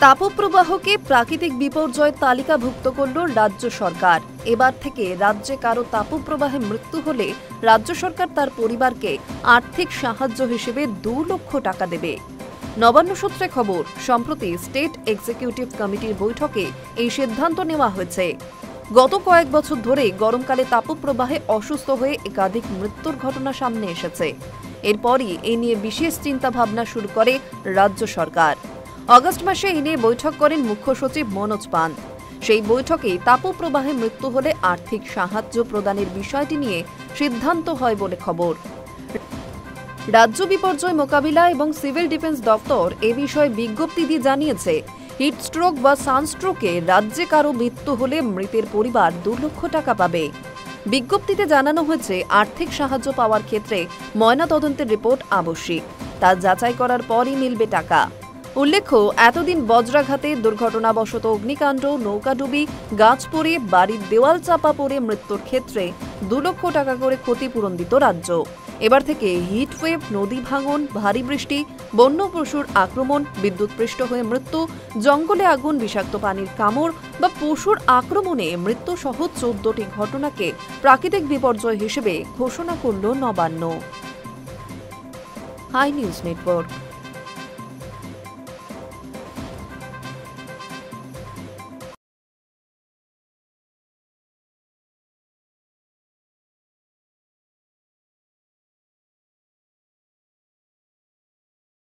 তাপপ্রবাহকে প্রাকৃতিক বিপর্যয়ের তালিকাভুক্ত করল রাজ্য সরকার। এবার থেকে রাজ্যে কারো তাপপ্রবাহে মৃত্যু হলে রাজ্য সরকার তার পরিবারকে আর্থিক সাহায্য হিসেবে 2 লক্ষ টাকা দেবে। নবান্ন সূত্রে খবর, সম্প্রতি স্টেট এক্সিকিউটিভ কমিটির বৈঠকে এই সিদ্ধান্ত নেওয়া হয়েছে। গত কয়েক বছর ধরে গরমকালে তাপপ্রবাহে অসুস্থ হয়ে একাধিক মৃত্যুর ঘটনা সামনে এসেছে। এরপরই এ নিয়ে বিশেষ চিন্তাভাবনা শুরু করে রাজ্য সরকার। অগস্ট মাসে এ নিয়ে বৈঠক করেন মুখ্য সচিব মনোজ পান্ত। সেই বৈঠকে তাপপ্রবাহে মৃত্যু হলে আর্থিক সাহায্য প্রদানের বিষয়টি নিয়ে সিদ্ধান্ত হয় বলে খবর। রাজ্য বিপর্যয় মোকাবিলা এবং সিভিল ডিফেন্স দপ্তর এ বিষয়ে বিজ্ঞপ্তি দিয়ে জানিয়েছে, হিটস্ট্রোক বা সানস্ট্রোকে রাজ্যে কারো মৃত্যু হলে মৃতের পরিবার 2 লক্ষ টাকা পাবে। বিজ্ঞপ্তিতে জানানো হয়েছে, আর্থিক সাহায্য পাওয়ার ক্ষেত্রে ময়নাতদন্তের রিপোর্ট আবশ্যিক। তা যাচাই করার পরই মিলবে টাকা। উল্লেখ্য, এতদিন বজ্রাঘাতে, দুর্ঘটনাবশত অগ্নিকাণ্ড, নৌকাডুবি, গাছ পড়ে, বাড়ির দেওয়াল চাপা পড়ে মৃত্যুর ক্ষেত্রে 2 লক্ষ টাকা করে ক্ষতিপূরণ দিত রাজ্য। এবার থেকে হিটওয়েভ, নদী ভাঙন, ভারী বৃষ্টি, বন্য পশুর আক্রমণ, বিদ্যুৎপৃষ্ট হয়ে মৃত্যু, জঙ্গলে আগুন, বিষাক্ত পানির কামড় বা পশুর আক্রমণে মৃত্যু সহ 14টি ঘটনাকে প্রাকৃতিক বিপর্যয় হিসেবে ঘোষণা করল নবান্ন। High news network.